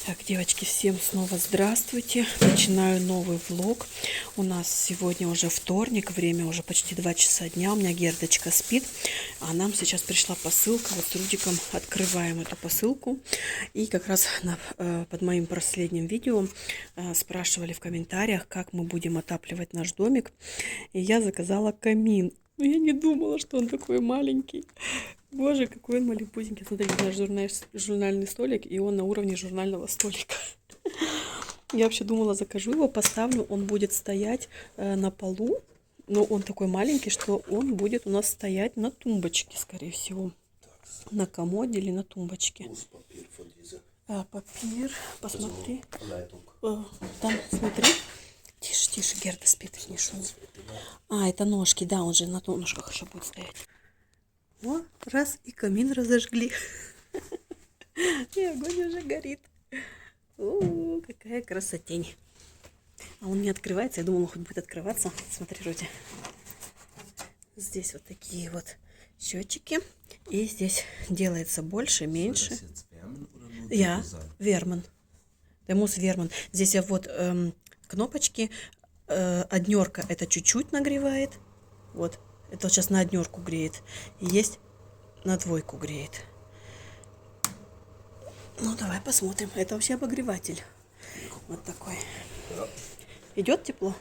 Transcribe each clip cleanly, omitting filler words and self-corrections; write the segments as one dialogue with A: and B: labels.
A: Так, девочки, всем снова здравствуйте. Начинаю новый влог. У нас сегодня уже вторник, время уже почти 2 часа дня. У меня Гердочка спит, а нам сейчас пришла посылка. Вот с Рудиком открываем эту посылку. И как раз под моим последним видео спрашивали в комментариях, как мы будем отапливать наш домик. И я заказала камин. Но я не думала, что он такой маленький. Боже, какой он малюсенький. Смотрите, наш журнальный столик, и он на уровне журнального столика. Я вообще думала, закажу его, поставлю, он будет стоять на полу, но он такой маленький, что он будет у нас стоять на тумбочке, скорее всего. На комоде или на тумбочке. Папир, посмотри. Там, смотри. Тише, тише, Герда спит, не шум. Это ножки, да, он же на ножках еще будет стоять. О, раз, и камин разожгли. И огонь уже горит. О, какая красотень. А он не открывается. Я думала, хоть будет открываться. Смотри, Руди. Здесь вот такие вот счетчики. И здесь делается больше, меньше. Верман. Демус Верман. Здесь вот кнопочки. Однерка это чуть-чуть нагревает. Вот. Это вот сейчас на однерку греет. И есть на двойку греет. Ну, давай посмотрим. Это вообще обогреватель. Вот такой. Идет тепло?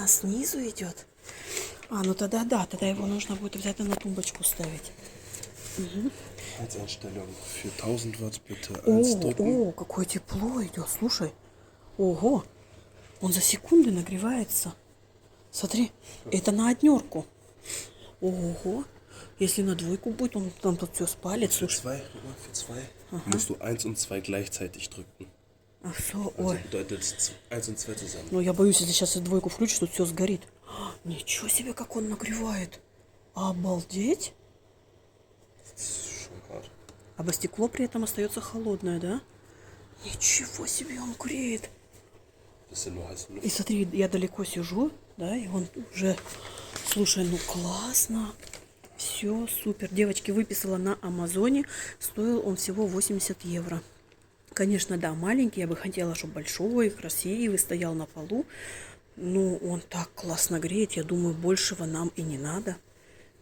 A: Снизу идет. Ну тогда да, тогда его нужно будет обязательно на тумбочку ставить. Угу. О, какое тепло идет. Слушай. Ого. Он за секунды нагревается. Смотри, это на однерку. Ого. Если на двойку будет, он там тут все спалит.
B: Für zwei musst du 1 und 2 gleichzeitig drücken.
A: Ach so,
B: also bedeutet 1 und 2 zusammen.
A: Ну, я боюсь, если сейчас двойку включишь, тут все сгорит. Ничего себе, как он нагревает. Обалдеть. А стекло при этом остается холодное, да? Ничего себе, он греет. И смотри, я далеко сижу, да, и он уже, слушай, ну классно, все супер. Девочки, выписала на Амазоне, стоил он всего 80 евро. Конечно, да, маленький, я бы хотела, чтобы большой, красивый, стоял на полу. Но он так классно греет, я думаю, большего нам и не надо.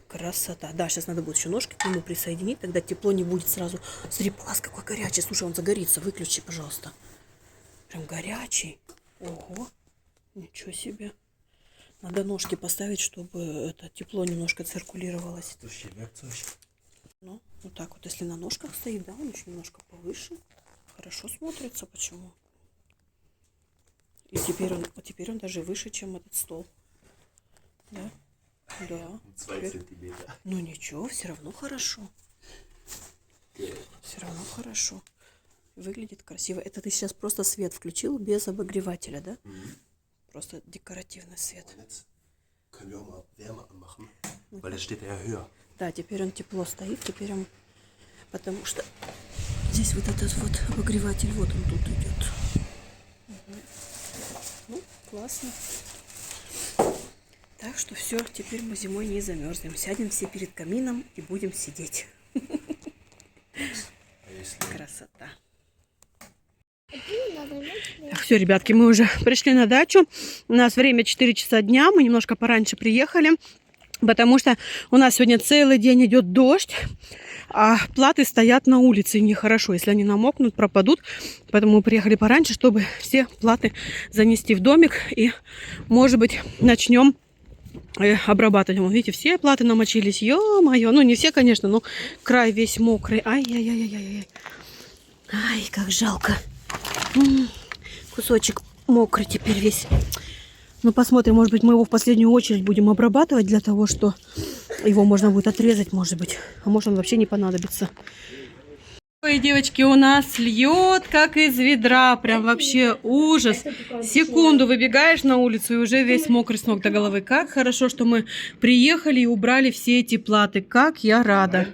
A: Красота. Да, сейчас надо будет еще ножки к нему присоединить, тогда тепло не будет сразу. Смотри, паз какой горячий, слушай, он загорится, выключи, пожалуйста. Прям горячий. Ого, ничего себе. Надо ножки поставить, чтобы это тепло немножко циркулировалось. Ну, вот так вот, если на ножках стоит, да, он еще немножко повыше. Хорошо смотрится, почему? И теперь он даже выше, чем этот стол. Да? Да.
B: 2 сантиметра.
A: Ну ничего, все равно хорошо. Все равно хорошо. Выглядит красиво. Это ты сейчас просто свет включил без обогревателя, да? Просто декоративный свет. Да, теперь он тепло стоит, потому что здесь вот этот вот обогреватель, вот он тут идет. Ну, классно. Так что все, теперь мы зимой не замерзнем. Сядем все перед камином и будем сидеть. Красота. Все, ребятки, мы уже пришли на дачу. У нас время 4 часа дня. Мы немножко пораньше приехали, потому что у нас сегодня целый день идет дождь, а платы стоят на улице. И нехорошо, если они намокнут, пропадут. Поэтому мы приехали пораньше, чтобы все платы занести в домик. И, может быть, начнем обрабатывать. Вот, видите, все платы намочились. Ё-моё. Ну, не все, конечно, но край весь мокрый. Ай-яй-яй-яй-яй. Ай, как жалко. Кусочек мокрый теперь весь. Ну, посмотрим, может быть, мы его в последнюю очередь будем обрабатывать для того, что его можно будет отрезать, может быть. А может, он вообще не понадобится. Ой, девочки, у нас льет, как из ведра. Прям вообще ужас. Секунду выбегаешь на улицу и уже весь мокрый с ног до головы. Как хорошо, что мы приехали и убрали все эти платы. Как я рада.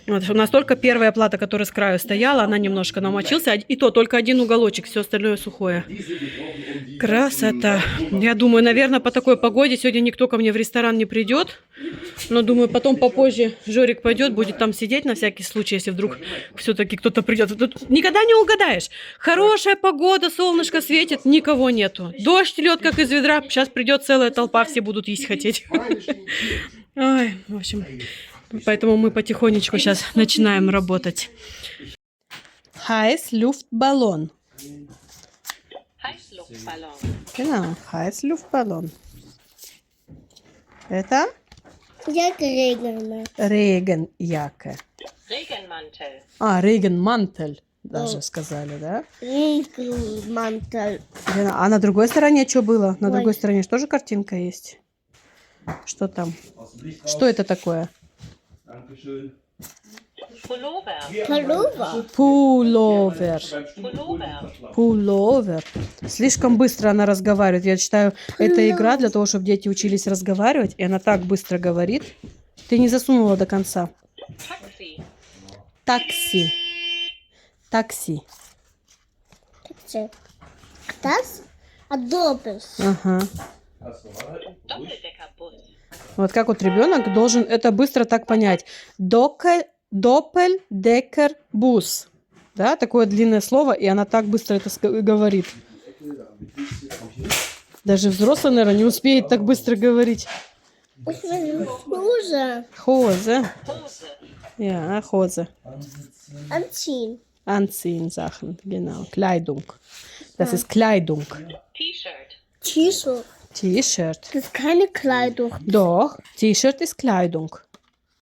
A: Вот, у нас только первая плата, которая с краю стояла, она немножко намочился, и то только один уголочек, все остальное сухое. Красота. Я думаю, наверное, по такой погоде сегодня никто ко мне в ресторан не придет. Но думаю, потом попозже Жорик пойдет, будет там сидеть на всякий случай, если вдруг все-таки кто-то придет. Тут никогда не угадаешь. Хорошая погода, солнышко светит, никого нету. Дождь льет, как из ведра. Сейчас придет целая толпа, все будут есть хотеть. Ой, в общем, поэтому мы потихонечку сейчас начинаем работать. Heißluftballon.
C: Heißluftballon.
A: Genau, Heißluftballon. Это Regenjacke.
C: Regenmantel.
A: А, Regenmantel даже сказали, да?
D: Regenmantel.
A: А на другой стороне что было? На другой стороне тоже картинка есть. Что там? Что это такое?
C: Pullover.
A: Пуловер.
C: Pullover.
A: Пуловер. Слишком быстро она разговаривает. Я считаю, это игра для того, чтобы дети учились разговаривать. И она так быстро говорит. Ты не засунула до конца.
C: Taxi.
A: Такси. Такси.
D: Das? Adobes.
A: Ага.
C: Doppeldeckerbus.
A: Вот как вот ребенок должен это быстро так понять. Doppeldecker-бус. Да, такое длинное слово, и она так быстро это говорит. Даже взрослый, наверное, не успеет так быстро говорить.
D: Hose.
A: Хозе.
C: Hose.
A: Ja, Hose.
D: Anziehen.
A: Anziehen Sachen, genau. Kleidung. Das ist Kleidung.
C: T-Shirt.
D: T-Shirt.
A: T-Shirt.
D: Das ist keine Kleidung.
A: Doch, T-Shirt ist Kleidung.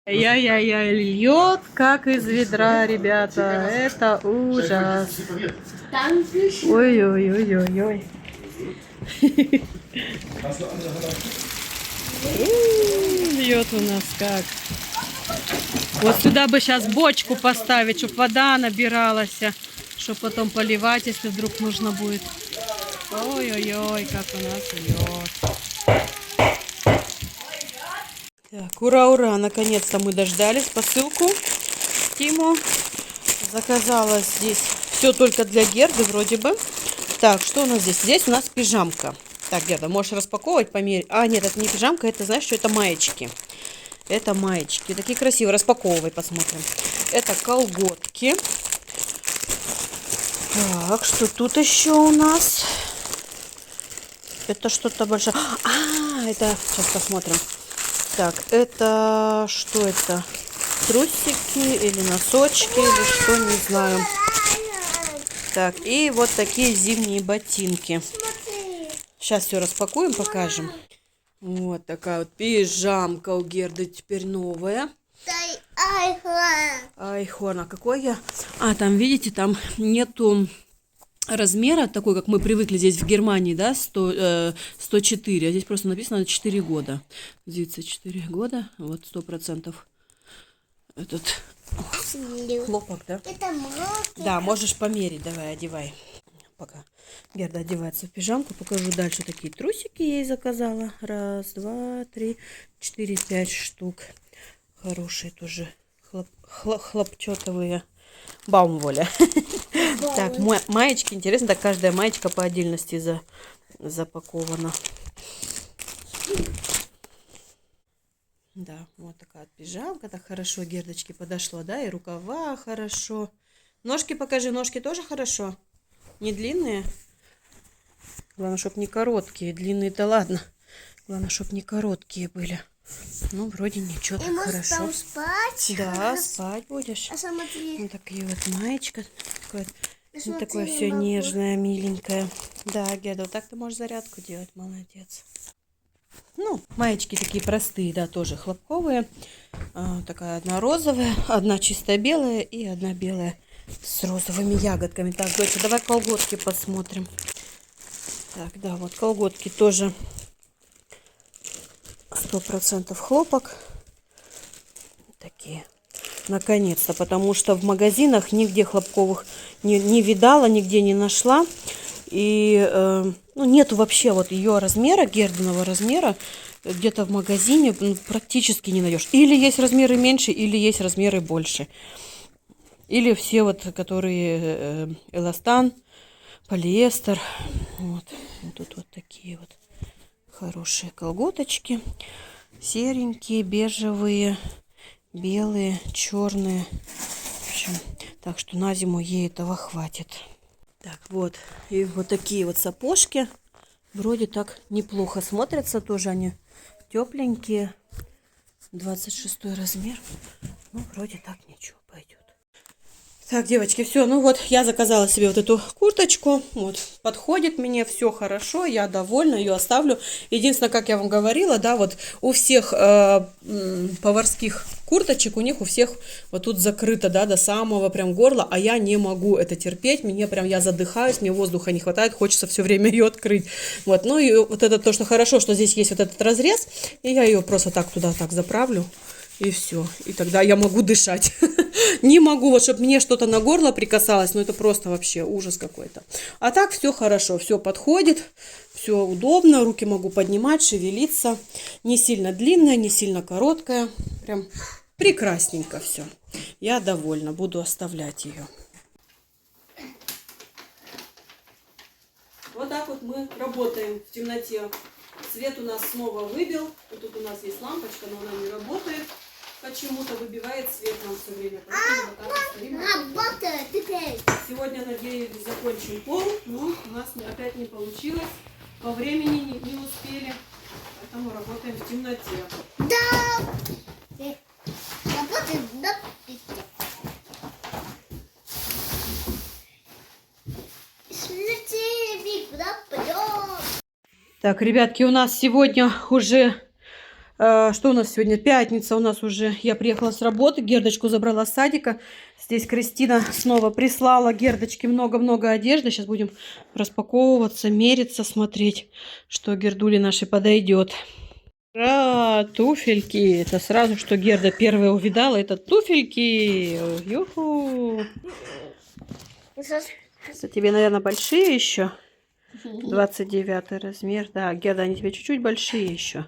A: Я-я-я, льет, как из ведра, ребята. Это ужас.
D: Dankeschön.
A: Ой-ой-ой-ой-ой. Льет у нас как. Вот сюда бы сейчас бочку поставить, чтобы вода набиралась, чтобы потом поливать, если вдруг нужно будет. Ой-ой-ой, как у нас льет. Так, ура-ура, наконец-то мы дождались посылку. Тиму заказала здесь все только для Герды вроде бы. Так, что у нас здесь? Здесь у нас пижамка. Так, Герда, можешь распаковывать, померить. А, нет, это не пижамка, это, знаешь, что это маечки. Это маечки. Такие красивые. Распаковывай, посмотрим. Это колготки. Так, что тут еще у нас? Это что-то большое. А, это... Сейчас посмотрим. Так, это... Что это? Трусики или носочки, или что, не знаю. Так, и вот такие зимние ботинки. Сейчас все распакуем, покажем. Вот такая вот пижамка у Герды теперь новая. Айхорн, а какой я? А, там, видите, там нету размера такой, как мы привыкли здесь в Германии, да, 104. А здесь просто написано 4 года. Видите, 4 года, вот 100%. Этот хлопок, да?
D: Это много.
A: Да, можешь померить, давай, одевай. Пока Герда одевается в пижамку, покажу дальше. Такие трусики я ей заказала. 1, 2, 3, 4, 5 штук. Хорошие тоже хлопчатовые. Баумволя. Так, маечки, интересно, так каждая маечка по отдельности запакована. Да, вот такая пижамка, так хорошо Гердочке подошло, да, и рукава хорошо. Ножки покажи, ножки тоже хорошо? Не длинные? Главное, чтобы не короткие. Длинные-то ладно. Главное, чтобы не короткие были. Ну, вроде ничего, так хорошо.
D: Там спать.
A: Да, спать будешь.
D: А смотри.
A: Вот такие вот маечка. Такое,
D: Смотри,
A: такое все
D: могу.
A: нежное, миленькое. Да, Геда, вот так ты можешь зарядку делать, молодец. Ну, маечки такие простые, да, тоже хлопковые. Такая одна розовая, одна чисто белая и одна белая с розовыми ягодками. Так, доча, давай колготки посмотрим. Так, да, вот колготки тоже 100% хлопок. Такие. Наконец-то, потому что в магазинах нигде хлопковых не видала, нигде не нашла. И ну, нету вообще вот ее размера, Гердиного размера. где-то в магазине практически не найдешь. Или есть размеры меньше, или есть размеры больше. Или все вот, которые эластан, полиэстер. Вот. Тут вот такие вот хорошие колготочки. Серенькие, бежевые, белые, черные. В общем, так что на зиму ей этого хватит. Так, вот. И вот такие вот сапожки. Вроде так неплохо смотрятся. Тоже они тепленькие. 26 размер. Ну, вроде так ничего пойдет. Так, девочки, все. Ну вот, я заказала себе вот эту курточку. Вот, подходит мне, все хорошо. Я довольна, ее оставлю. Единственное, как я вам говорила, да, вот у всех поварских курточек, у них у всех вот тут закрыто, да, до самого прям горла, а я не могу это терпеть, мне прям, я задыхаюсь, мне воздуха не хватает, хочется все время ее открыть. Вот, ну и вот это то, что хорошо, что здесь есть вот этот разрез, и я ее просто так туда так заправлю. И все. И тогда я могу дышать. Не могу, вот, чтобы мне что-то на горло прикасалось, но это просто вообще ужас какой-то. А так все хорошо, все подходит, все удобно, руки могу поднимать, шевелиться. Не сильно длинная, не сильно короткая. Прям прекрасненько все. Я довольна, буду оставлять ее. Вот так вот мы работаем в темноте. Свет у нас снова выбил. Вот тут у нас есть лампочка, но она не работает. Почему-то выбивает свет нам все время. Поэтому вот так вот стоим.
D: Работает теперь.
A: Сегодня, надеюсь, закончим пол, но у нас опять не получилось. По времени не успели. Поэтому работаем в темноте.
D: Да. Работает до 5. Смотри, куда пойдем?
A: Так, ребятки, у нас сегодня уже... что у нас сегодня? Пятница у нас уже. Я приехала с работы, Гердочку забрала с садика. Здесь Кристина снова прислала Гердочке много-много одежды. Сейчас будем распаковываться, мериться, смотреть, что Гердуле нашей подойдет. Ура, туфельки. Это сразу, что Герда первая увидала. Это туфельки. Юху. Это тебе, наверное, большие еще? 29 размер. Да, Герда, они тебе чуть-чуть большие еще.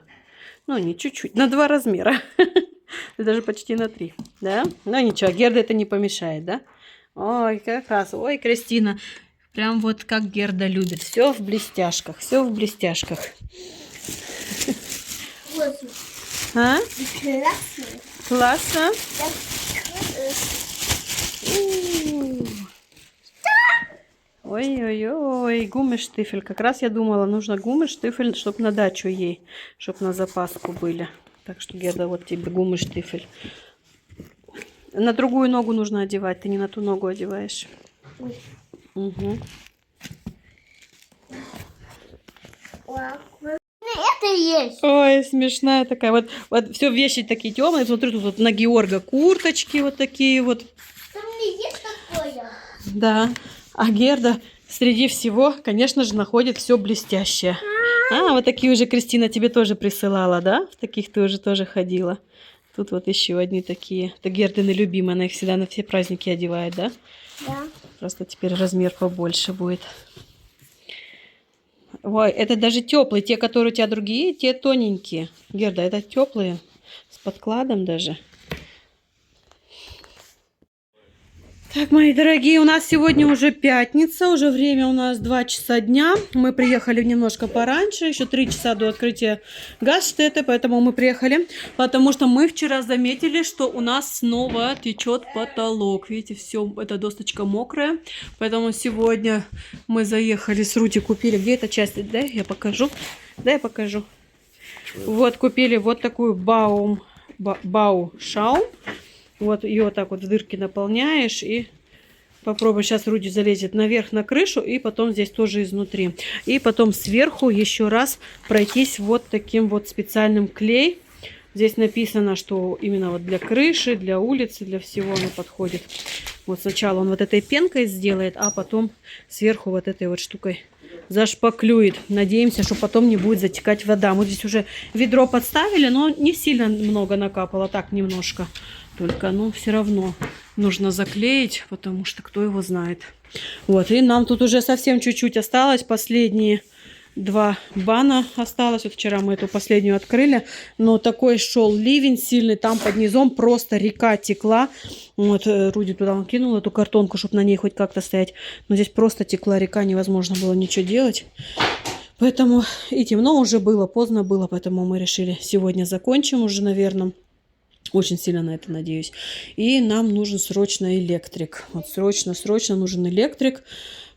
A: Ну, не чуть-чуть, на 2 размера. Даже почти на 3, да? Ну, ничего, Герда это не помешает, да? Ой, как раз. Ой, Кристина, прям вот как Герда любит. Все в блестяшках, все в блестяшках. А? Классно. Ой-ой-ой, гуммиштифель. Как раз я думала, нужно гуммиштифель, чтобы на дачу ей, чтобы на запаску были. Так что, Герда, вот тебе гуммиштифель. На другую ногу нужно одевать, ты не на ту ногу одеваешь. Угу.
D: Это есть.
A: Ой, смешная такая. Вот все вещи такие темные. Смотрю, тут вот на Георга курточки вот такие вот.
D: Там не есть такое.
A: Да. А Герда среди всего, конечно же, находит все блестящее. А, вот такие уже Кристина тебе тоже присылала, да? В таких ты уже тоже ходила. Тут вот еще одни такие. Это Гердины любимые, она их всегда на все праздники одевает, да?
D: Да.
A: Просто теперь размер побольше будет. Ой, это даже теплые. Те, которые у тебя другие, те тоненькие. Герда, это теплые. С подкладом даже. Так, мои дорогие, у нас сегодня уже пятница, уже время у нас 2 часа дня. Мы приехали немножко пораньше, еще 3 часа до открытия Гастstätte, поэтому мы приехали, потому что мы вчера заметили, что у нас снова течет потолок. Видите, все, эта досточка мокрая, поэтому сегодня мы заехали с Рути, купили, где эта часть, да, я покажу, да, я покажу. Вот, купили вот такую Баушау. Вот ее вот так вот в дырки наполняешь и попробуй. Сейчас Руди залезет наверх на крышу и потом здесь тоже изнутри. И потом сверху еще раз пройтись вот таким вот специальным клей. Здесь написано, что именно вот для крыши, для улицы, для всего оно подходит. Вот сначала он вот этой пенкой сделает, а потом сверху вот этой вот штукой зашпаклюет. Надеемся, что потом не будет затекать вода. Мы здесь уже ведро подставили, но не сильно много накапало, так немножко. Только, ну, все равно нужно заклеить, потому что кто его знает. Вот, и нам тут уже совсем чуть-чуть осталось. Последние 2 бана осталось. Вот вчера мы эту последнюю открыли. Но такой шел ливень сильный. Там под низом просто река текла. Вот Руди туда он кинул эту картонку, чтобы на ней хоть как-то стоять. Но здесь просто текла река. Невозможно было ничего делать. Поэтому и темно уже было, поздно было. Поэтому мы решили сегодня закончим уже, наверное. Очень сильно на это надеюсь. И нам нужен срочно электрик. Вот срочно нужен электрик,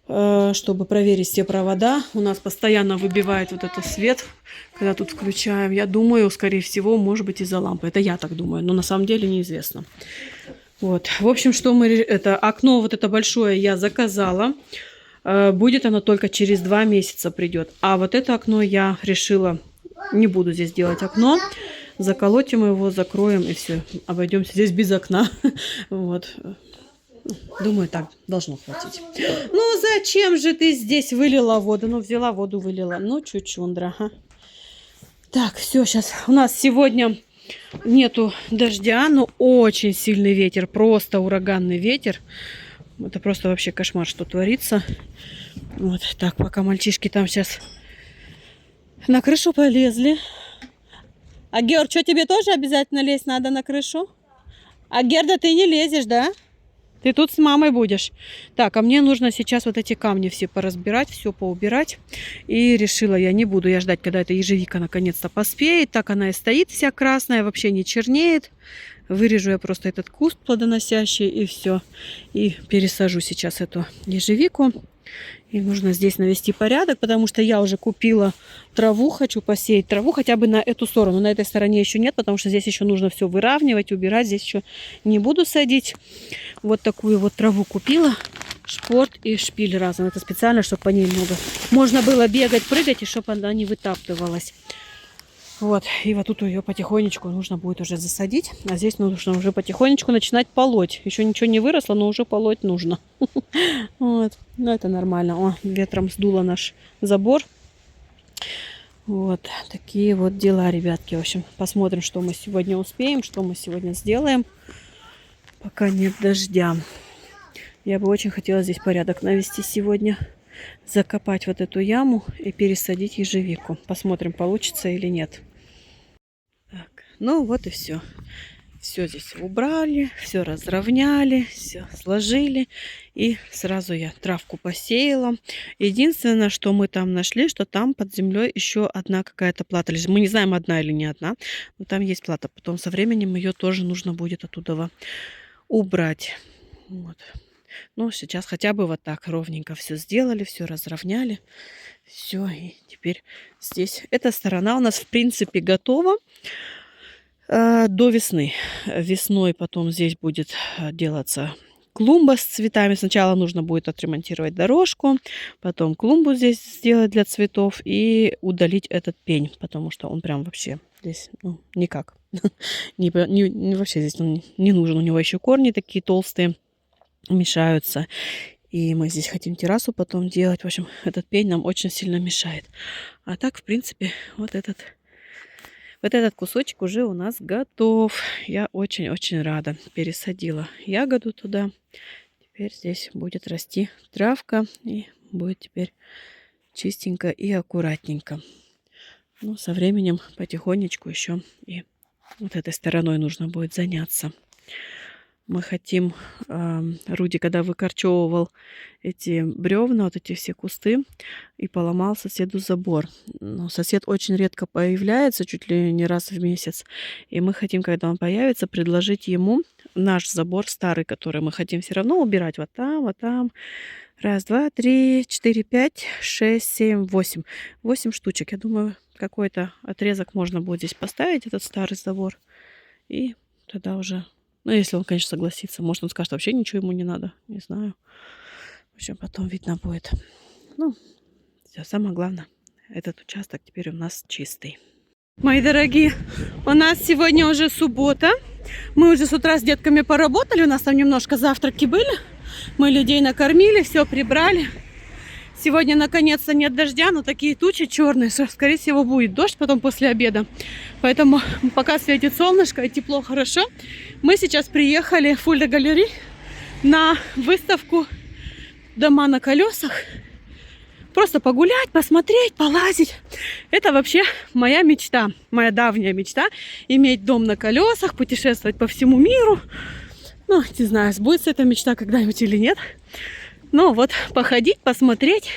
A: чтобы проверить все провода. У нас постоянно выбивает вот этот свет, когда тут включаем. Я думаю, скорее всего, может быть из-за лампы. Это я так думаю, но на самом деле неизвестно. Вот. В общем, что мы... Это окно вот это большое я заказала. Будет оно только через 2 месяца придет. А вот это окно я решила... Не буду здесь делать окно. Заколотим его, закроем и все. Обойдемся здесь без окна. Вот. Думаю, так должно хватить. Ну, зачем же ты здесь вылила воду? Ну, взяла воду, вылила. Ну, чучундра. Ага. Так, все, сейчас. У нас сегодня нету дождя, но очень сильный ветер. Просто ураганный ветер. Это просто вообще кошмар, что творится. Вот так, пока мальчишки там сейчас на крышу полезли. А Георг, что, тебе тоже обязательно лезть надо на крышу? А Герда, ты не лезешь, да? Ты тут с мамой будешь. Так, а мне нужно сейчас вот эти камни все поразбирать, все поубирать. И решила, я не буду я ждать, когда эта ежевика наконец-то поспеет. Так она и стоит вся красная, вообще не чернеет. Вырежу я просто этот куст плодоносящий и все. И пересажу сейчас эту ежевику. И нужно здесь навести порядок, потому что я уже купила траву, хочу посеять траву хотя бы на эту сторону. На этой стороне еще нет, потому что здесь еще нужно все выравнивать, убирать. Здесь еще не буду садить. Вот такую вот траву купила. Шпорт и шпиль разом. Это специально, чтобы по ней много можно было бегать, прыгать, и чтобы она не вытаптывалась. Вот, и вот тут ее потихонечку нужно будет уже засадить. А здесь нужно уже потихонечку начинать полоть. Еще ничего не выросло, но уже полоть нужно. Вот, ну это нормально. О, ветром сдуло наш забор. Вот, такие вот дела, ребятки. В общем, посмотрим, что мы сегодня успеем, что мы сегодня сделаем. Пока нет дождя. Я бы очень хотела здесь порядок навести сегодня. Закопать вот эту яму и пересадить ежевику. Посмотрим, получится или нет. Так, ну вот и все. Все здесь убрали, все разровняли, все сложили. И сразу я травку посеяла. Единственное, что мы там нашли, что там под землей еще одна какая-то плата лежит. Мы не знаем, одна или не одна, но там есть плата. Потом со временем ее тоже нужно будет оттуда убрать. Вот. Ну, сейчас хотя бы вот так ровненько все сделали, все разровняли. Все, и теперь здесь эта сторона у нас, в принципе, готова до весны. Весной потом здесь будет делаться клумба с цветами. Сначала нужно будет отремонтировать дорожку, потом клумбу здесь сделать для цветов и удалить этот пень, потому что он прям вообще здесь никак. Вообще здесь он не нужен. У него еще корни такие толстые. Мешаются. И мы здесь хотим террасу потом делать. В общем, этот пень нам очень сильно мешает. А так, в принципе, вот этот кусочек уже у нас готов. Я очень-очень рада. Пересадила ягоду туда. Теперь здесь будет расти травка. И будет теперь чистенько и аккуратненько. Ну, со временем потихонечку еще и вот этой стороной нужно будет заняться. Мы хотим, Руди, когда выкорчевывал эти бревна, вот эти все кусты, и поломал соседу забор. Но сосед очень редко появляется, чуть ли не раз в месяц. И мы хотим, когда он появится, предложить ему наш забор старый, который мы хотим все равно убирать. Вот там, вот там. 1, 2, 3, 4, 5, 6, 7, 8. 8 штучек. Я думаю, какой-то отрезок можно будет здесь поставить, этот старый забор. И тогда уже... Ну, если он, конечно, согласится. Может, он скажет, вообще ничего ему не надо. Не знаю. В общем, потом видно будет. Ну, все, самое главное, этот участок теперь у нас чистый. Мои дорогие, у нас сегодня уже суббота. Мы уже с утра с детками поработали. У нас там немножко завтраки были. Мы людей накормили, все прибрали. Сегодня, наконец-то, нет дождя, но такие тучи черные, что, скорее всего, будет дождь потом после обеда. Поэтому пока светит солнышко и тепло, хорошо. Мы сейчас приехали в Fulda Gallery на выставку «Дома на колесах». просто погулять, посмотреть, полазить. Это вообще моя мечта, моя давняя мечта. Иметь дом на колесах, путешествовать по всему миру. Ну, не знаю, сбудется эта мечта когда-нибудь или нет. Но вот походить, посмотреть,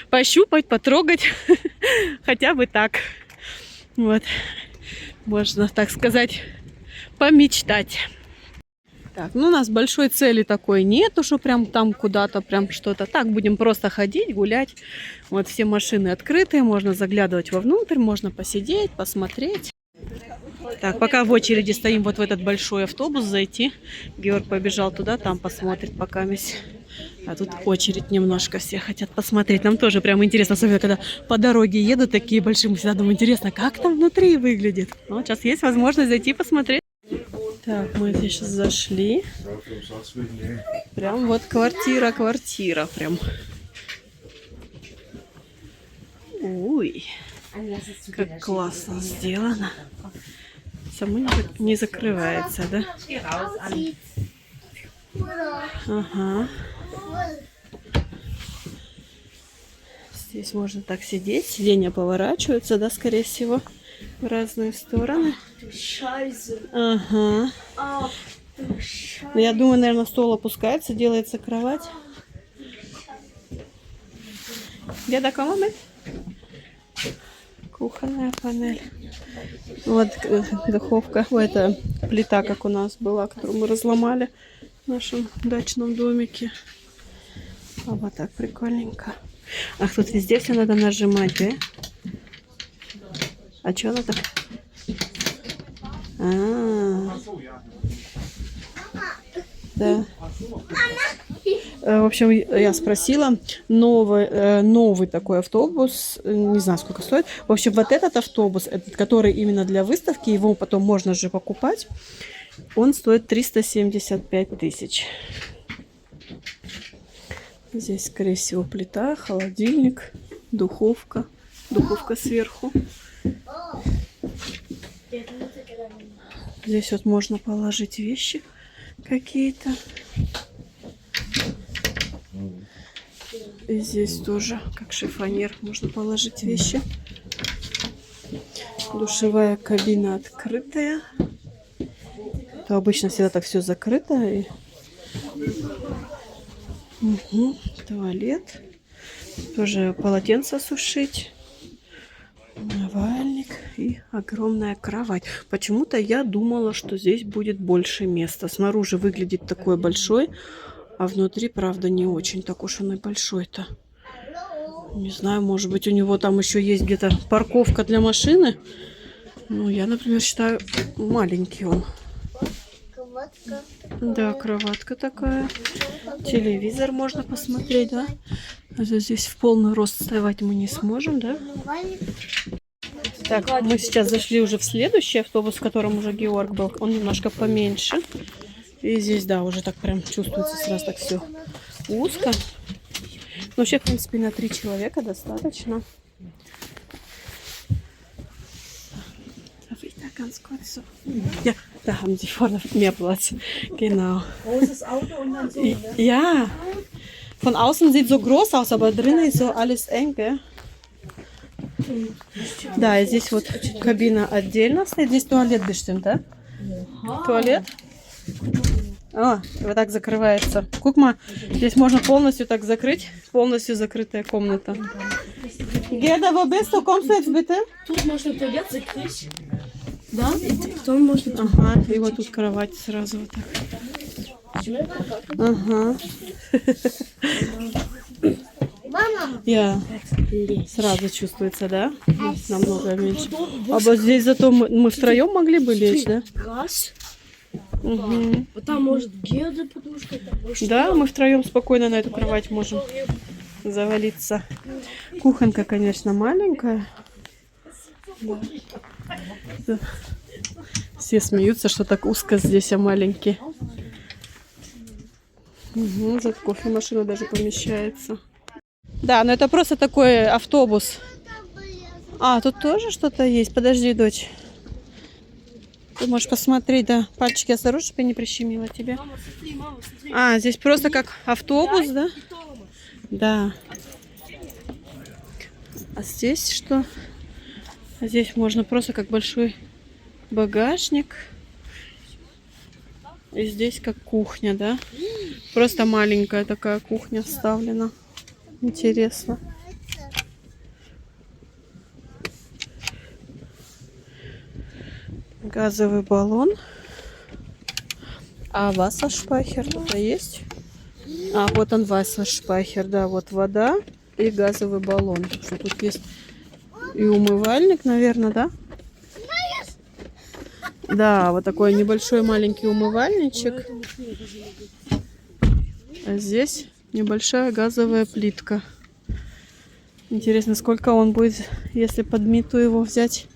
A: пощупать, потрогать. Хотя бы так. Вот. Можно, так сказать, помечтать. Так, ну у нас большой цели такой нету, что прям там куда-то прям что-то. Так, будем просто ходить, гулять. Вот все машины открытые, можно заглядывать вовнутрь, можно посидеть, посмотреть. Так, пока в очереди стоим вот в этот большой автобус зайти. Георг побежал туда, там посмотрит пока весь. А тут очередь немножко, все хотят посмотреть. Нам тоже прям интересно, особенно когда по дороге едут такие большие. Мы всегда думаем, интересно, как там внутри выглядит. Ну, сейчас есть возможность зайти посмотреть. Так, мы здесь сейчас зашли. Прям вот квартира прям. Ой, как классно сделано. Само не закрывается, да? Ага. Здесь можно так сидеть. Сиденья поворачиваются, да, скорее всего, в разные стороны. Ага. Ну, я думаю, наверное, стол опускается, делается кровать. Где документ? Кухонная панель. Вот духовка. Это плита, как у нас была, которую мы разломали в нашем дачном домике. А вот так прикольненько. Ах, тут везде все надо нажимать, да? А что надо? Да. В общем, я спросила, новый такой автобус, не знаю, сколько стоит. В общем, вот этот автобус, который именно для выставки, его потом можно же покупать, он стоит 375 тысяч. Здесь, скорее всего, плита, холодильник, духовка сверху. Здесь вот можно положить вещи какие-то. И здесь тоже, как шифоньер, можно положить вещи. Душевая кабина открытая. То обычно всегда так все закрыто. И... Угу. Туалет. Тоже полотенце сушить. Умывальник и огромная кровать. Почему-то я думала, что здесь будет больше места. Снаружи выглядит такой большой, а внутри, правда, не очень так уж он и большой-то. Не знаю, может быть, у него там еще есть где-то парковка для машины. Ну, я, например, считаю, маленький он.
D: Кроватка.
A: Да, кроватка такая. Телевизор можно посмотреть, да? Здесь в полный рост вставать мы не сможем, да? Так, мы сейчас зашли уже в следующий автобус, в котором уже Георг был. Он немножко поменьше. И здесь, да, уже так прям чувствуется сразу так все узко. Но вообще, в принципе, на 3 человека достаточно. Ja, da haben sie vorne mehr Platz. Genau.
E: Großes Auto und dann so, ne?
A: Ja, von außen sieht so groß aus, aber drinnen ist so alles eng, gell? Да, и здесь вот кабина отдельно стоит. Здесь туалет bestimmt, да? Туалет? О, вот так закрывается. Guck mal, здесь можно полностью так закрыть. Полностью закрытая комната. Gerda, wo bist du? Kommst du jetzt bitte?
E: Тут можно туалет закрыть. Да? И потом можно...
A: Ага, и вот тут кровать сразу вот так. Ага. Я сразу чувствуется, да? Намного меньше. А вот здесь зато мы втроем могли бы лечь, да?
E: Раз.
A: Угу.
E: Вот там может Герда подушка.
A: Да, мы втроем спокойно на эту кровать можем завалиться. Кухонка, конечно, маленькая. Да. Все смеются, что так узко здесь, а маленький. Угу, за кофемашина даже помещается. Да, но это просто такой автобус. А, тут тоже что-то есть. Подожди, дочь. Ты можешь посмотреть, да. Пальчики осторожно, чтобы я не прищемила тебе.
E: Мама, смотри.
A: А, здесь просто как автобус, да? Да. А здесь что? А здесь можно просто как большой багажник. И здесь как кухня, да? Просто маленькая такая кухня вставлена. Интересно. Газовый баллон. А Вассершпайхер тут есть? А, вот он Вассершпайхер, да, вот вода и газовый баллон. Что тут есть и умывальник, наверное, да? Да, вот такой небольшой маленький умывальничек. А здесь небольшая газовая плитка. Интересно, сколько он будет, если под мету его взять.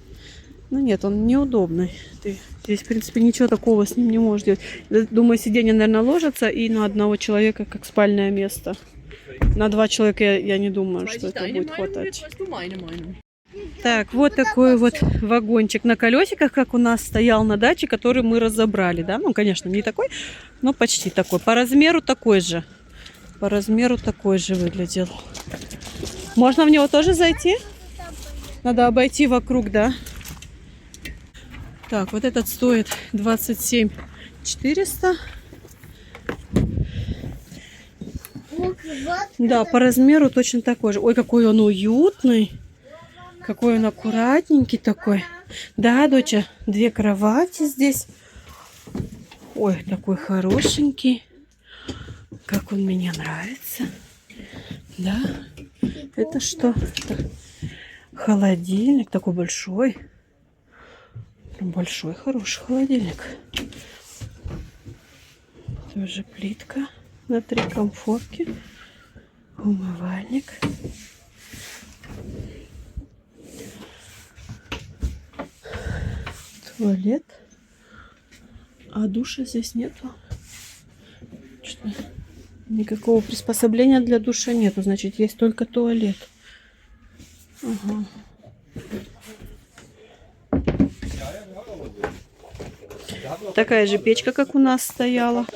A: Ну нет, он неудобный. Здесь, в принципе, ничего такого с ним не можешь делать. Думаю, сиденье, наверное, ложится и на одного человека как спальное место. На 2 человека я не думаю, что это будет хватать. Так, вот такой вот вагончик на колесиках, как у нас стоял на даче, который мы разобрали, да? Ну, конечно, не такой, но почти такой. По размеру такой же. По размеру такой же выглядел. Можно в него тоже зайти? Надо обойти вокруг, да? Так, вот этот стоит 27 400. Да, по размеру точно такой же. Ой, какой он уютный. Какой он аккуратненький такой. Да, доча, 2 кровати здесь. Ой, такой хорошенький. Как он мне нравится. Да. Это что? Это холодильник такой большой. Большой, хороший холодильник. Тоже плитка на 3 комфорки. Умывальник. Туалет. А душа здесь нету. Что? Никакого приспособления для душа нету. Значит, есть только туалет. Ага. Такая же печка, как у нас стояла.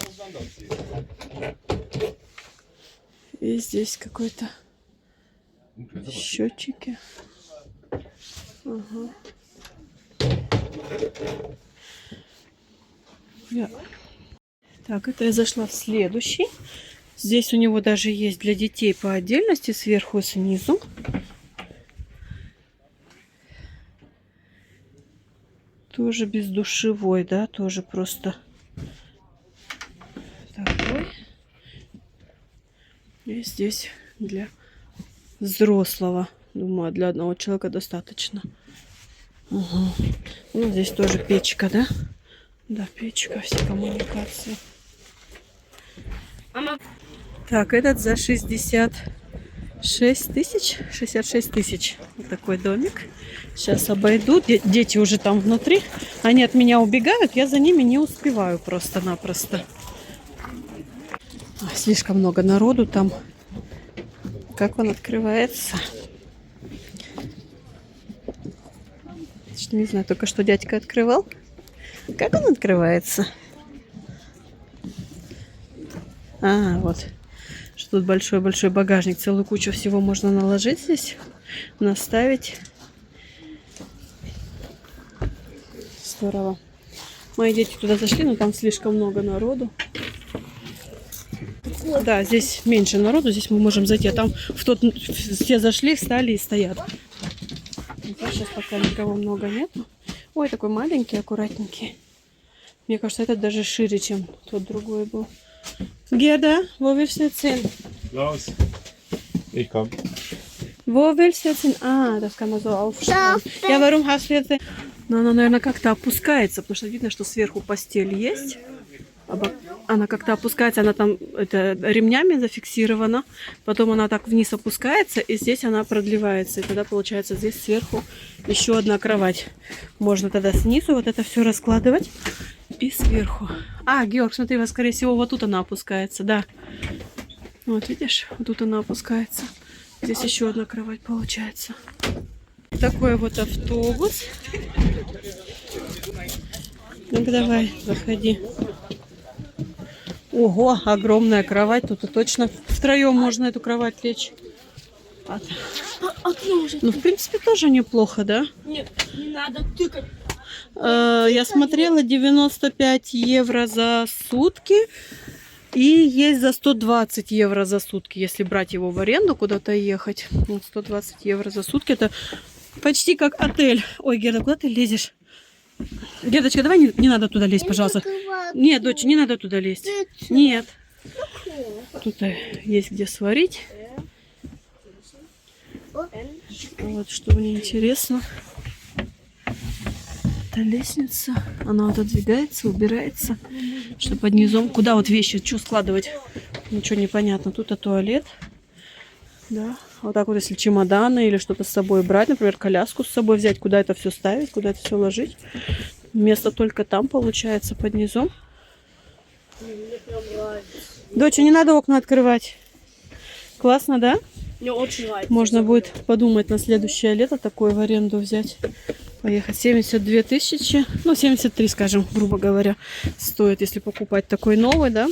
A: И здесь какой-то счетчики. Ага. Так, это я зашла в следующий. Здесь у него даже есть для детей по отдельности, сверху и снизу. Тоже бездушевой, да, тоже просто такой. И здесь для взрослого. Думаю, для одного человека достаточно. Угу. Ну, здесь тоже печка, да? Да, печка, все коммуникации. Так, этот за 66 тысяч. 66 тысяч. Вот такой домик. Сейчас обойду. Дети уже там внутри. Они от меня убегают. Я за ними не успеваю просто-напросто. Слишком много народу там. Как он открывается? Не знаю, только что дядька открывал. Как он открывается? А, вот. Что тут большой-большой багажник. Целую кучу всего можно наложить здесь. Наставить. Здорово. Мои дети туда зашли, но там слишком много народу. Да, здесь меньше народу. Здесь мы можем зайти. А там все зашли, встали и стоят. Сейчас пока никого много нету. Ой, такой маленький, аккуратненький. Мне кажется, этот даже шире, чем тот другой был. Gerda, wo willst du jetzt hin?
B: Los. Ich komm.
A: Wo willst du jetzt hin? А, das kann man so aufstellen. Ja, warum hast du jetzt... Но она, наверное, как-то опускается, потому что видно, что сверху постель есть. Она как-то опускается, она там ремнями зафиксирована. Потом она так вниз опускается, и здесь она продлевается. И тогда получается здесь сверху еще одна кровать. Можно тогда снизу вот это все раскладывать. И сверху. А, Георг, смотри, вот, скорее всего, вот тут она опускается, да. Вот, видишь, вот тут она опускается. Здесь еще одна кровать получается. Такой вот автобус. Ну давай, заходи. Ого, огромная кровать. Тут точно втроем можно эту кровать лечь.
E: Окно уже.
A: Ну, в принципе, тоже неплохо, да?
E: Нет, не надо тыкать.
A: Я смотрела 95 евро за сутки. И есть за 120 евро за сутки, если брать его в аренду, куда-то ехать. Вот 120 евро за сутки. Это почти как отель. Ой, Герда, куда ты лезешь? Гердочка, давай не надо туда лезть, пожалуйста. Нет, дочь, не надо туда лезть. Нет. Тут есть где сварить. Вот что мне интересно. Это лестница. Она вот отодвигается, убирается. Что под низом. Куда вот вещи, что складывать? Ничего не понятно. Тут туалет. Да. Вот так вот, если чемоданы или что-то с собой брать, например, коляску с собой взять, куда это все ставить, куда это все ложить. Место только там получается, под низом. Доча, не надо окна открывать. Классно, да?
E: Мне очень нравится.
A: Можно будет подумать на следующее лето такое в аренду взять. Поехать. 72 тысячи, ну 73, скажем, грубо говоря, стоит, если покупать такой новый, да?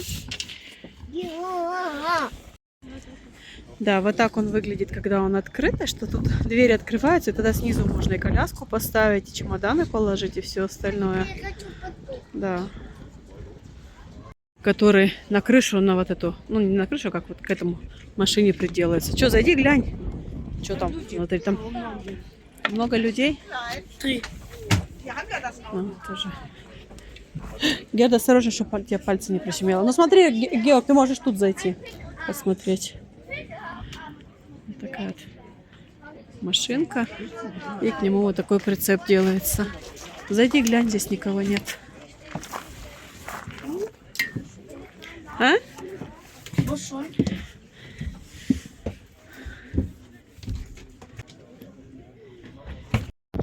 A: Да, вот так он выглядит, когда он открытый, что тут двери открываются, и тогда снизу можно и коляску поставить, и чемоданы положить, и все остальное. Да. Который на крышу, на вот эту, ну не на крышу, а как вот к этому машине приделается. Что, зайди, глянь. Что там внутри? Там много людей?
E: 3.
A: Тоже. Герда, осторожно, чтобы тебе пальцы не прищемело. Ну смотри, Георг, ты можешь тут зайти, посмотреть. Вот такая вот машинка. И к нему вот такой прицеп делается. Зайди, глянь, здесь никого нет. А?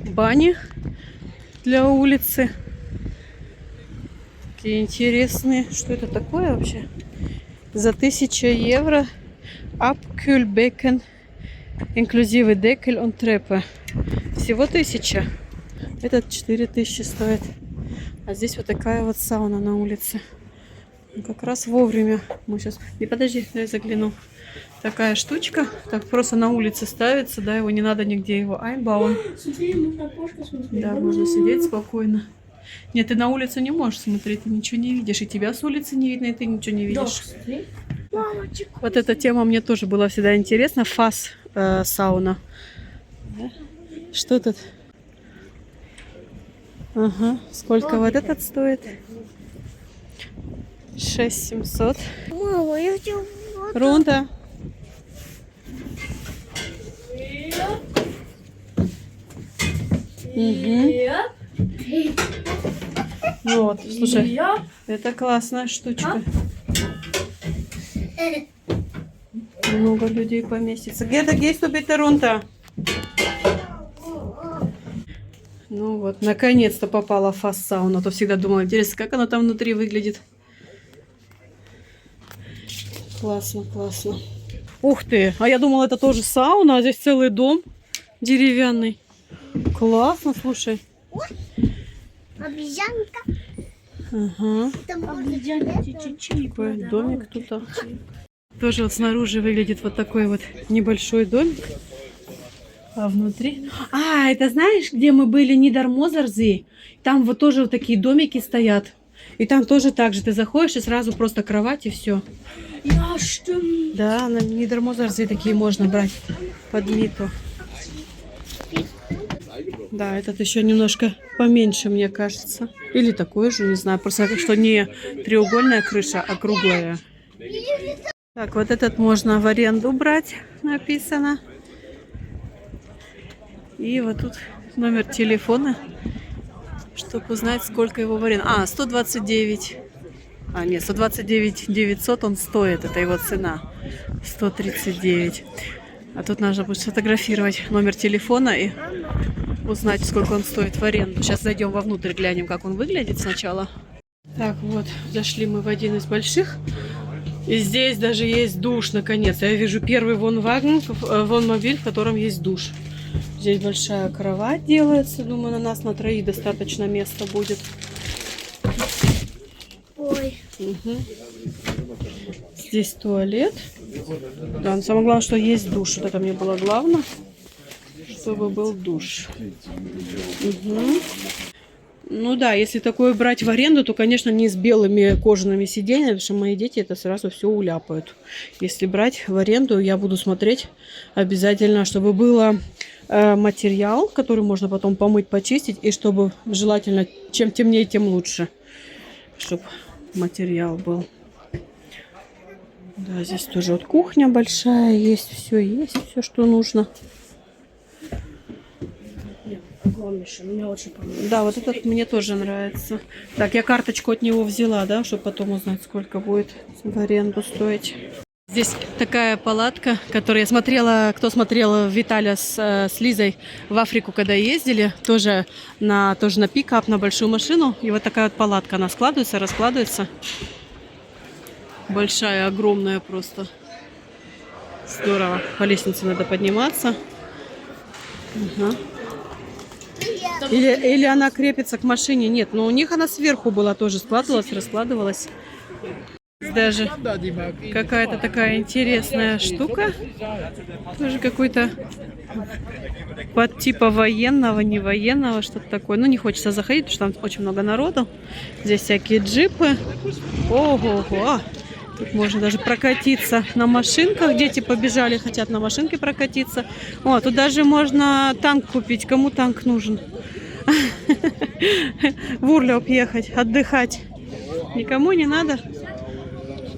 A: Бани для улицы. Такие интересные. Что это такое вообще? За 1000 евро Abkühlbecken инклюзивы декель он трепе. Всего 1000. Этот 4000 стоит. А здесь вот такая вот сауна на улице. Как раз вовремя. Мы сейчас... Не, подожди, я загляну. Такая штучка. Так просто на улице ставится, да, его не надо нигде его einbauen.
E: Смотри, можно окошко смотреть.
A: Да, можно сидеть спокойно. Нет, ты на улицу не можешь смотреть, ты ничего не видишь. И тебя с улицы не видно, и ты ничего не видишь.
E: Смотри.
A: Вот эта тема мне тоже была всегда интересна. Фас сауна. Да? Что тут? Ага. Сколько вот этот стоит? 6700.
D: Мама, я хочу...
A: Рунта. Угу. Вот, слушай, это классная штучка. Много людей поместится. Герда, гейс bitte runter. Ну вот, наконец-то попала в фас-сауну. А то всегда думала, интересно, как она там внутри выглядит. Классно, классно. Ух ты, а я думала, это тоже сауна, а здесь целый дом деревянный. Классно, слушай.
D: Обезьянка.
A: Ага.
D: Там
A: Такой домик тут. Тоже вот снаружи выглядит вот такой вот небольшой домик. А внутри... А, это знаешь, где мы были? Нидермозерзи. Там вот тоже вот такие домики стоят. И там тоже так же. Ты заходишь и сразу просто кровать и все.
E: Ja, stimmt.
A: Да, на Нидермозерзи такие можно брать под миту. Да, этот еще немножко поменьше, мне кажется. Или такой же, не знаю. Просто что не треугольная крыша, а круглая. Так, вот этот можно в аренду брать, написано. И вот тут номер телефона, чтобы узнать, сколько его в аренду. А, 129. А, нет, 129 900 он стоит. Это его цена. 139. А тут нужно будет сфотографировать номер телефона и узнать, сколько он стоит в аренду. Сейчас зайдем вовнутрь, глянем, как он выглядит сначала. Так, вот, зашли мы в один из больших. И здесь даже есть душ, наконец. Я вижу первый вонмобиль, в котором есть душ. Здесь большая кровать делается. Думаю, на нас на троих достаточно места будет.
D: Ой.
A: Угу. Здесь туалет. Да, но самое главное, что есть душ. Вот это мне было главное, чтобы был душ. Угу. Ну да, если такое брать в аренду, то, конечно, не с белыми кожаными сиденьями, потому что мои дети это сразу все уляпают. Если брать в аренду, я буду смотреть обязательно, чтобы было материал, который можно потом помыть, почистить, и чтобы желательно, чем темнее, тем лучше, чтобы материал был. Да, здесь тоже вот кухня большая, есть, все, что нужно. Мне очень понравилось. Да, вот этот мне тоже нравится. Так, я карточку от него взяла, да, чтобы потом узнать, сколько будет в аренду стоить. Здесь такая палатка, которую я смотрела, кто смотрел Виталя с Лизой в Африку, когда ездили, тоже на пикап, на большую машину. И вот такая вот палатка, она складывается, раскладывается. Большая, огромная просто. Здорово. По лестнице надо подниматься. Ага. Или она крепится к машине. Нет, но у них она сверху была тоже, складывалась, раскладывалась. Даже какая-то такая интересная штука. Тоже какой-то под типа военного, не военного, что-то такое. Ну, не хочется заходить, потому что там очень много народу. Здесь всякие джипы. Ого-го! Тут можно даже прокатиться на машинках. Дети побежали, хотят на машинке прокатиться. О, тут даже можно танк купить. Кому танк нужен? В Урлёп ехать, отдыхать. Никому не надо.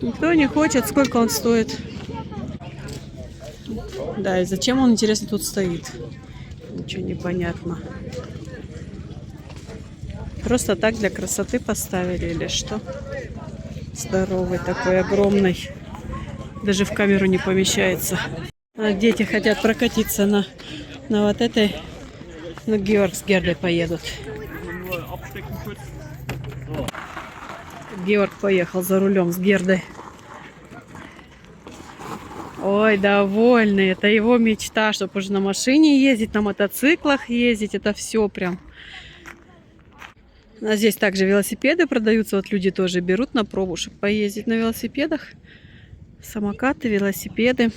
A: Никто не хочет. Сколько он стоит? Да, и зачем он, интересно, тут стоит? Ничего не понятно. Просто так для красоты поставили или что? Здоровый такой, огромный. Даже в камеру не помещается. А дети хотят прокатиться на вот этой. Ну, Георг с Гердой поедут. Георг поехал за рулем с Гердой. Ой, довольный. Это его мечта, чтобы уже на машине ездить, на мотоциклах ездить. Это все прям. А здесь также велосипеды продаются. Вот люди тоже берут на пробу, чтобы поездить на велосипедах. Самокаты, велосипеды.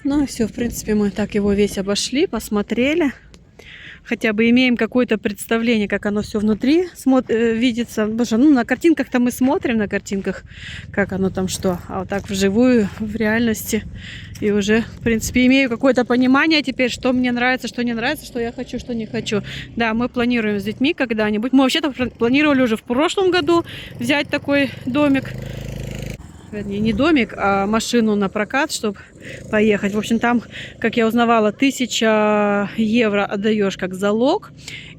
A: Ну и все, в принципе, мы так его весь обошли, посмотрели. Хотя бы имеем какое-то представление, как оно все внутри видится. Потому что, ну, на картинках-то мы смотрим, на картинках, как оно там что. А вот так вживую, в реальности. И уже, в принципе, имею какое-то понимание теперь, что мне нравится, что не нравится, что я хочу, что не хочу. Да, мы планируем с детьми когда-нибудь. Мы вообще-то планировали уже в прошлом году взять такой домик. Вернее, не домик, а машину на прокат, чтобы поехать. В общем, там, как я узнавала, 1000 евро отдаешь как залог.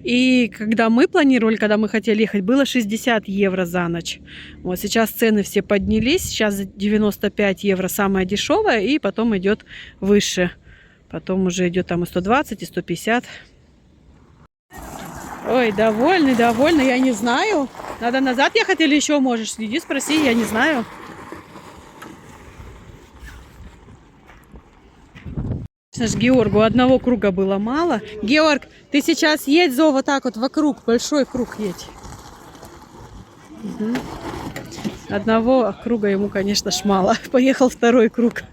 A: И когда мы планировали, когда мы хотели ехать, было 60 евро за ночь. Вот сейчас цены все поднялись. Сейчас 95 евро самая дешевая, и потом идет выше. Потом уже идет там и 120, и 150. Ой, довольный, довольный, я не знаю. Надо назад ехать или еще можешь? Иди спроси, я не знаю. Знаешь, Георгу одного круга было мало. Георг, ты сейчас едь, Зо, вот так вот вокруг, большой круг едь. Угу. Одного круга ему, конечно ж, мало. Поехал второй круг.